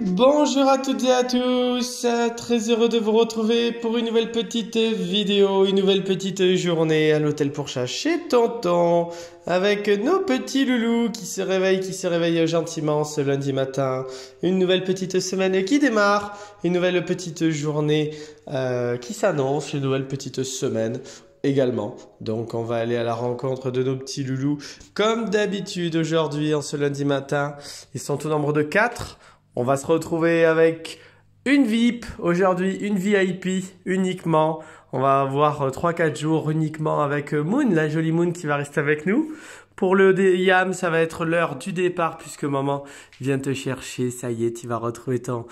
bonjour à toutes et à tous, très heureux de vous retrouver pour une nouvelle petite vidéo, une nouvelle petite journée à l'hôtel pour chat chez Tonton, avec nos petits loulous qui se réveillent gentiment ce lundi matin, une nouvelle petite semaine qui démarre, une nouvelle petite journée qui s'annonce, une nouvelle petite semaine également. Donc on va aller à la rencontre de nos petits loulous comme d'habitude aujourd'hui en ce lundi matin. Ils sont au nombre de 4. On va se retrouver avec une VIP aujourd'hui, une VIP uniquement. On va avoir 3-4 jours uniquement avec Moon, la jolie Moon qui va rester avec nous. Pour le Yam, ça va être l'heure du départ puisque maman vient te chercher. Ça y est, tu vas retrouver ton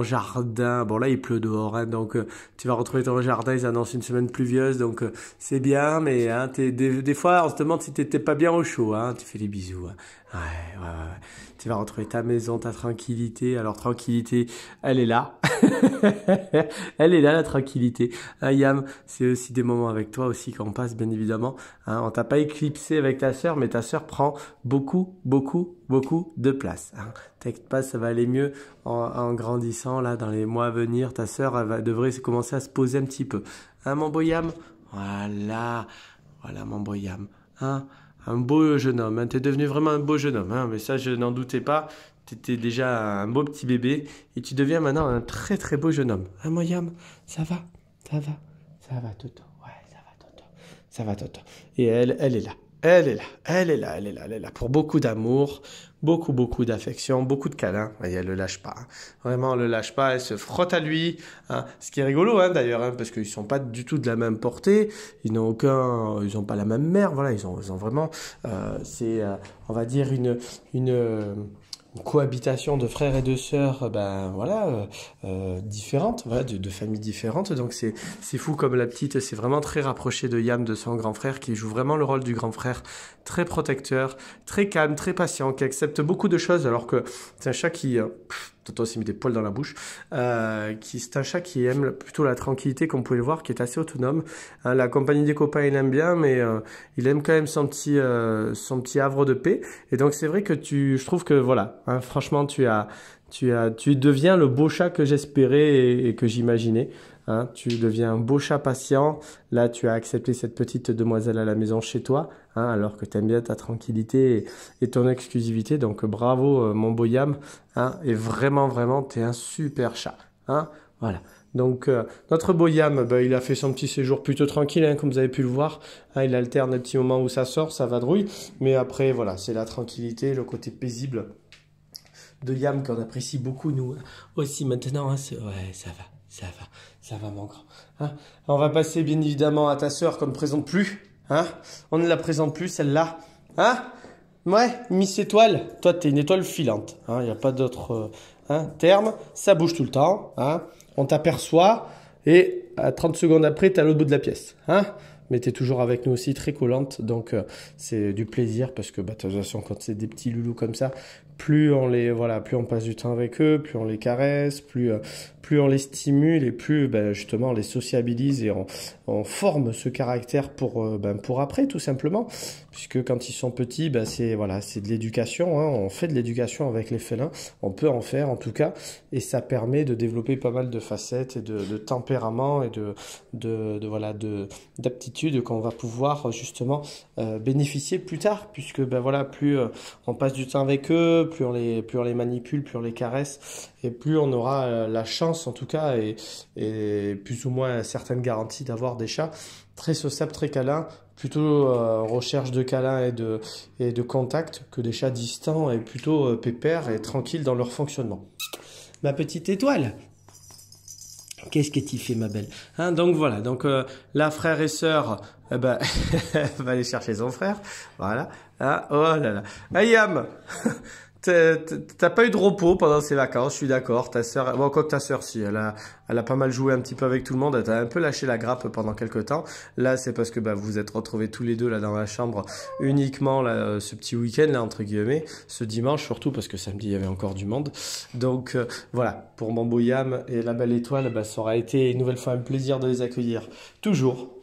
jardin. Bon là, il pleut dehors, hein, donc tu vas retrouver ton jardin. Ils annoncent une semaine pluvieuse, donc c'est bien. Mais hein, des fois, on se demande si t'étais pas bien au chaud. Hein, tu fais des bisous. Hein. Ouais. Tu vas retrouver ta maison, ta tranquillité. Alors tranquillité, elle est là. Elle est là, la tranquillité. Hein, Yam, c'est aussi des moments avec toi aussi qu'on passe, bien évidemment. Hein, on t'a pas éclipsé avec ta sœur, mais ta sœur prend beaucoup de place. Hein. T'inquiète pas, ça va aller mieux en grandissant là dans les mois à venir. Ta sœur devrait commencer à se poser un petit peu. Hein, mon beau Yam? Voilà mon beau Yam. Hein, un beau jeune homme. Hein. T'es devenu vraiment un beau jeune homme. Hein, mais ça, je n'en doutais pas. T'étais déjà un beau petit bébé et tu deviens maintenant un très beau jeune homme. Hein, mon Yam? Ça va, Toto. Ouais, ça va, Toto. Et elle est là. Elle est là pour beaucoup d'amour, beaucoup d'affection, beaucoup de câlins. Et elle le lâche pas. Hein. Vraiment, elle le lâche pas. Elle se frotte à lui. Hein. Ce qui est rigolo, hein, d'ailleurs, hein, parce qu'ils sont pas du tout de la même portée. Ils n'ont pas la même mère. Voilà, ils ont vraiment, on va dire une cohabitation de frères et de sœurs, différentes, voilà, de familles différentes. Donc c'est fou comme la petite, c'est vraiment très rapproché de Yam, de son grand frère, qui joue vraiment le rôle du grand frère, très protecteur, très calme, très patient, qui accepte beaucoup de choses, alors que c'est un chat qui... Toto s'est mis des poils dans la bouche. C'est un chat qui aime plutôt la tranquillité, comme vous pouvez le voir, qui est assez autonome. Hein, la compagnie des copains, il aime bien, mais il aime quand même son petit havre de paix. Et donc c'est vrai que je trouve que voilà, hein, franchement, tu deviens le beau chat que j'espérais et que j'imaginais. Hein, tu deviens un beau chat patient. Là, tu as accepté cette petite demoiselle à la maison chez toi, hein, alors que tu aimes bien ta tranquillité et ton exclusivité. Donc, bravo, mon beau Yam. Hein, et vraiment, tu es un super chat. Hein, voilà. Donc, notre beau Yam, il a fait son petit séjour plutôt tranquille, hein, comme vous avez pu le voir. Hein, il alterne les petits moments où ça sort, ça vadrouille. Mais après, voilà, c'est la tranquillité, le côté paisible de Yam qu'on apprécie beaucoup, nous aussi maintenant. Hein, ouais, ça va mon grand. Hein, on va passer bien évidemment à ta sœur qu'on ne présente plus. Hein, on ne la présente plus, celle-là. Hein, ouais, Miss Étoile. Toi, tu es une étoile filante. Il n'y a pas d'autre terme. Ça bouge tout le temps. Hein, on t'aperçoit et à 30 secondes après, tu es à l'autre bout de la pièce. Hein, mais tu es toujours avec nous aussi, très collante. Donc, c'est du plaisir parce que, de toute façon, quand c'est des petits loulous comme ça, plus on passe du temps avec eux, plus on les caresse, plus on les stimule et plus, justement, on les sociabilise et on forme ce caractère pour après, tout simplement. Puisque quand ils sont petits, c'est de l'éducation. Hein. On fait de l'éducation avec les félins. On peut en faire, en tout cas. Et ça permet de développer pas mal de facettes et de tempérament et d'aptitudes qu'on va pouvoir, justement, bénéficier plus tard. Puisque, plus on passe du temps avec eux, plus on les manipule, plus on les caresse, et plus on aura la chance, en tout cas, et plus ou moins certaines garanties d'avoir des chats très sociables, très câlins, plutôt recherche de câlins et de contact que des chats distants et plutôt pépères et tranquilles dans leur fonctionnement. Ma petite étoile, qu'est-ce que tu fais, ma belle? Hein, donc voilà, là, frère et sœur, va aller chercher son frère. Voilà. Ah, oh là là. Ayam, t'as pas eu de repos pendant ces vacances, je suis d'accord. Ta sœur, bon, quoi que ta sœur, si, elle a pas mal joué un petit peu avec tout le monde. Elle t'a un peu lâché la grappe pendant quelques temps. Là, c'est parce que vous vous êtes retrouvés tous les deux là dans la chambre uniquement là, ce petit week-end là entre guillemets, ce dimanche surtout parce que samedi il y avait encore du monde. Donc voilà, pour mon beau Yam et la belle étoile, ça aura été une nouvelle fois un plaisir de les accueillir. Toujours.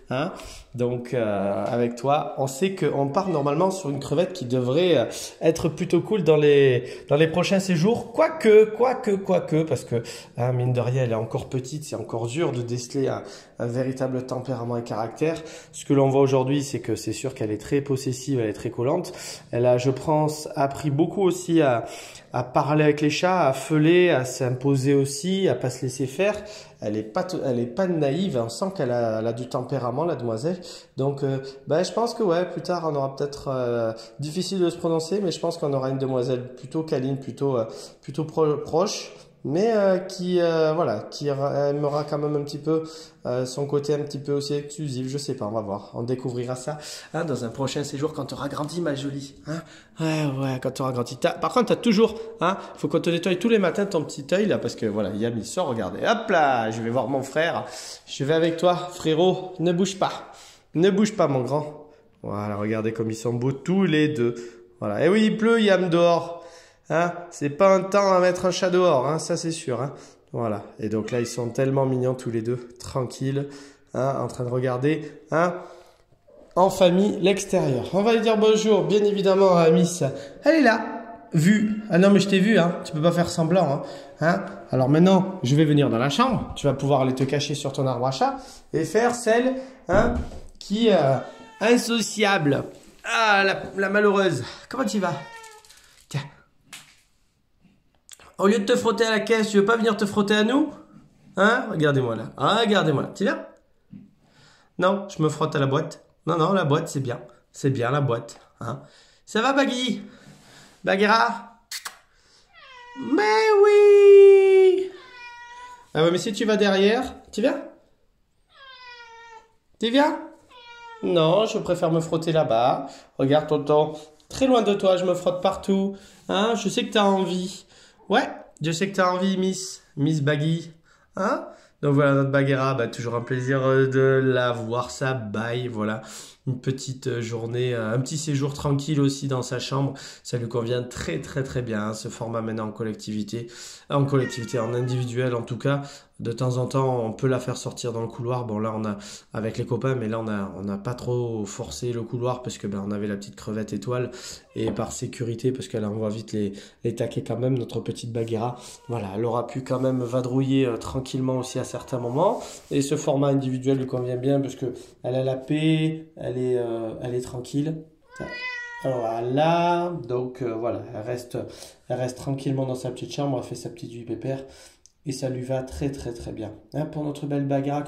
Hein. Donc avec toi, on sait qu'on part normalement sur une crevette qui devrait être plutôt plutôt cool dans les prochains séjours. Quoique, parce que hein, mine de rien, elle est encore petite, c'est encore dur de déceler un véritable tempérament et caractère. Ce que l'on voit aujourd'hui, c'est que c'est sûr qu'elle est très possessive, elle est très collante. Elle a, je pense, appris beaucoup aussi à parler avec les chats, à feuler, à s'imposer aussi, à pas se laisser faire. Elle est pas naïve, on sent qu'elle a du tempérament, la demoiselle. Donc, je pense que ouais, plus tard, on aura peut-être difficile de se prononcer, mais je pense qu'on aura une demoiselle plutôt câline, plutôt proche, mais qui aimera quand même un petit peu son côté un petit peu aussi exclusif. Je sais pas, on va voir, on découvrira ça hein, dans un prochain séjour quand tu auras grandi, ma jolie. Hein ouais, quand tu auras grandi. Par contre, tu as toujours, hein, faut qu'on te nettoie tous les matins ton petit œil là, parce que voilà, Yam il sort, regardez, hop là, je vais voir mon frère. Je vais avec toi, frérot, ne bouge pas, mon grand. Voilà, regardez comme ils sont beaux tous les deux. Voilà, et oui, il pleut, Yam dehors. Hein, c'est pas un temps à mettre un chat dehors, hein, ça c'est sûr. Hein. Voilà, et donc là ils sont tellement mignons tous les deux, tranquilles, hein, en train de regarder, hein, en famille l'extérieur. On va lui dire bonjour, bien évidemment à Miss. Elle est là, vue. Ah non mais je t'ai vu, hein, tu peux pas faire semblant. Hein. Alors maintenant, je vais venir dans la chambre, tu vas pouvoir aller te cacher sur ton arbre à chat et faire celle hein, qui insociable. Ah la malheureuse, comment tu vas? Tiens. Au lieu de te frotter à la caisse, tu veux pas venir te frotter à nous? Hein? Regardez-moi là. Ah, regardez-moi là. Tu viens? Non, je me frotte à la boîte. Non, la boîte, c'est bien. C'est bien la boîte. Hein? Ça va, Baggy? Bagheera? Mais oui! Ah ouais, mais si tu vas derrière, tu viens? Tu viens? Non, je préfère me frotter là-bas. Regarde, tonton. Très loin de toi, je me frotte partout. Hein? Je sais que tu as envie. Ouais, je sais que tu as envie, Miss Baggy. Hein? Donc voilà, notre Bagheera, toujours un plaisir de la voir, ça baille, voilà. Une petite journée, un petit séjour tranquille aussi dans sa chambre. Ça lui convient très bien, hein, ce format maintenant en collectivité, en individuel en tout cas. De temps en temps, on peut la faire sortir dans le couloir. Bon là, on a avec les copains, mais là on n'a pas trop forcé le couloir parce que on avait la petite crevette étoile et par sécurité parce qu'elle envoie vite les taquets quand même. Notre petite Bagheera, voilà, elle aura pu quand même vadrouiller tranquillement aussi à certains moments. Et ce format individuel lui convient bien parce que elle a la paix, elle est tranquille. Alors voilà, donc voilà, elle reste tranquillement dans sa petite chambre, elle fait sa petite vie pépère. Et ça lui va très bien. Hein, pour notre belle Bagheera,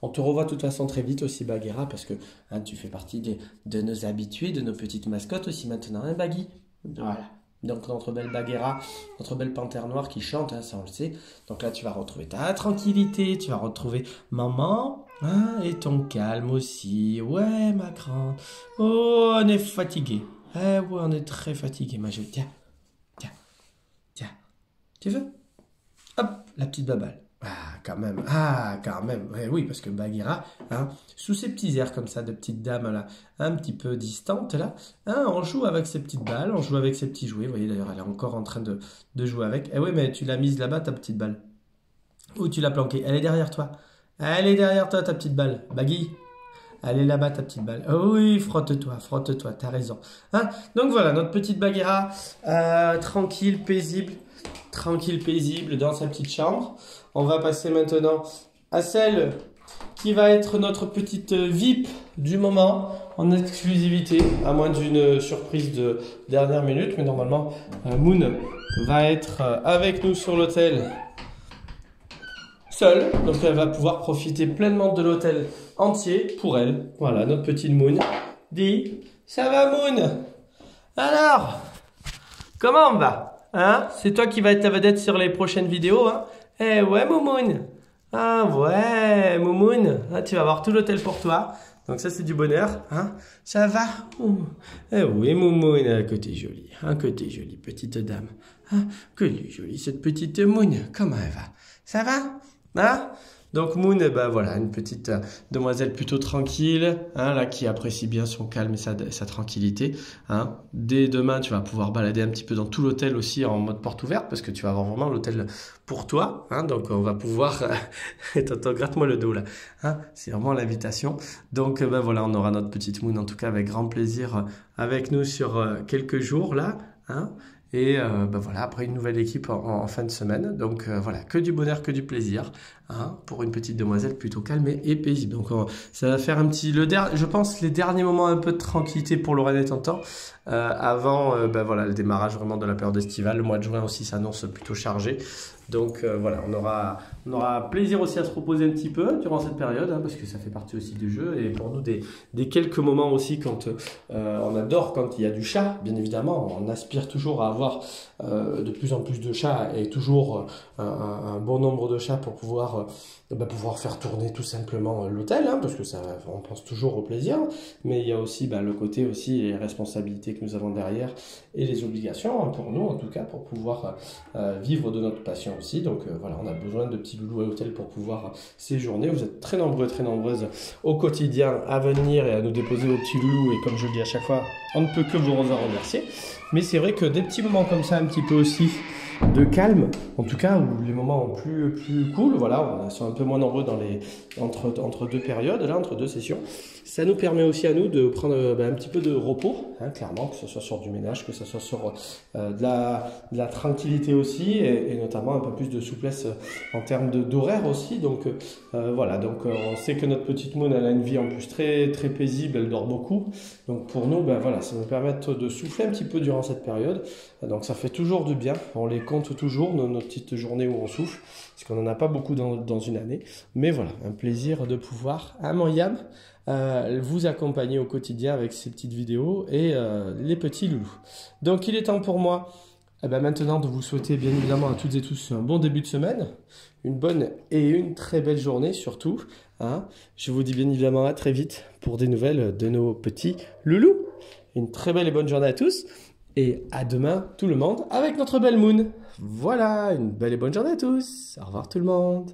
on te revoit de toute façon très vite aussi Bagheera, parce que hein, tu fais partie de nos habitués, de nos petites mascottes aussi maintenant, hein Baggy? Voilà. Donc notre belle Bagheera, notre belle panthère noire qui chante, hein, ça on le sait. Donc là tu vas retrouver ta tranquillité, tu vas retrouver maman, hein, et ton calme aussi. Ouais ma grande. Oh on est fatigué. Eh ouais on est très fatigué ma jolie. Tiens. Tu veux? Hop, la petite babale. Quand même. Oui, parce que Bagheera, hein, sous ses petits airs comme ça, de petite dame là, un petit peu distante là, hein, on joue avec ses petites balles, on joue avec ses petits jouets. Vous voyez d'ailleurs, elle est encore en train de jouer avec. Eh oui, mais tu l'as mise là-bas, ta petite balle. Où tu l'as planquée? Elle est derrière toi. Elle est derrière toi, ta petite balle. Baggy. Elle est là-bas, ta petite balle. Oh oui, frotte-toi, t'as raison. Hein, donc voilà, notre petite Bagheera, tranquille, paisible dans sa petite chambre. On va passer maintenant à celle qui va être notre petite VIP du moment en exclusivité, à moins d'une surprise de dernière minute. Mais normalement, Moon va être avec nous sur l'hôtel seule. Donc elle va pouvoir profiter pleinement de l'hôtel entier pour elle. Voilà, notre petite Moon. Dis, ça va Moon? Alors, comment on va? Hein? C'est toi qui vas être la vedette sur les prochaines vidéos, hein? Eh ouais, Moumoun. Ah ouais, Moumoun. Ah, tu vas avoir tout l'hôtel pour toi. Donc ça, c'est du bonheur, hein? Ça va? Eh oui, Moumoun. Ah, que t'es jolie, hein? Que t'es jolie, petite dame. Hein? Que t'es jolie, cette petite Moon. Comment elle va? Ça va? Hein? Donc Moon, voilà, une petite demoiselle plutôt tranquille, hein, là, qui apprécie bien son calme et sa tranquillité. Hein. Dès demain, tu vas pouvoir balader un petit peu dans tout l'hôtel aussi en mode porte ouverte, parce que tu vas avoir vraiment l'hôtel pour toi. Hein, donc on va pouvoir... Attends, gratte-moi le dos là. Hein, c'est vraiment l'invitation. Donc voilà, on aura notre petite Moon, en tout cas avec grand plaisir, avec nous sur quelques jours là. hein. Et voilà, après une nouvelle équipe en fin de semaine. Donc voilà, que du bonheur, que du plaisir, hein, pour une petite demoiselle plutôt calme et paisible. Donc ça va faire un petit, je pense, les derniers moments un peu de tranquillité pour Lorraine et Tantan, avant voilà, le démarrage vraiment de la période estivale. Le mois de juin aussi s'annonce plutôt chargé. Donc voilà, on aura plaisir aussi à se reposer un petit peu durant cette période, hein, parce que ça fait partie aussi du jeu. Et pour nous, des quelques moments aussi quand on adore quand il y a du chat, bien évidemment. On aspire toujours à avoir de plus en plus de chats et toujours un bon nombre de chats pour pouvoir faire tourner tout simplement l'hôtel, hein, parce que on pense toujours au plaisir. Mais il y a aussi le côté aussi, les responsabilités que nous avons derrière et les obligations, hein, pour nous en tout cas, pour pouvoir vivre de notre passion aussi. Donc voilà, on a besoin de petits loulous à l'hôtel pour pouvoir séjourner. Vous êtes très nombreux, très nombreuses au quotidien à venir et à nous déposer vos petits loulous. Et comme je le dis à chaque fois, on ne peut que vous en remercier. Mais c'est vrai que des petits moments comme ça, un petit peu aussi de calme, en tout cas, ou les moments plus cool, voilà, on sont un peu moins nombreux entre deux périodes, là, entre deux sessions. Ça nous permet aussi à nous de prendre un petit peu de repos, hein, clairement, que ce soit sur du ménage, que ce soit sur de la tranquillité aussi, et notamment un peu plus de souplesse en termes d'horaire aussi. Donc voilà, donc on sait que notre petite Moon, elle a une vie en plus très, très paisible, elle dort beaucoup. Donc pour nous, voilà, ça nous permet de souffler un petit peu durant cette période. Donc ça fait toujours du bien, on les compte toujours, nos petites journées où on souffle, parce qu'on n'en a pas beaucoup dans une année. Mais voilà, un plaisir de pouvoir, à Moyam, vous accompagner au quotidien avec ces petites vidéos et les petits loulous. Donc il est temps pour moi maintenant de vous souhaiter bien évidemment à toutes et tous un bon début de semaine, une bonne et une très belle journée surtout, hein. Je vous dis bien évidemment à très vite pour des nouvelles de nos petits loulous. Une très belle et bonne journée à tous et à demain tout le monde avec notre belle Moon. Voilà, une belle et bonne journée à tous. Au revoir tout le monde.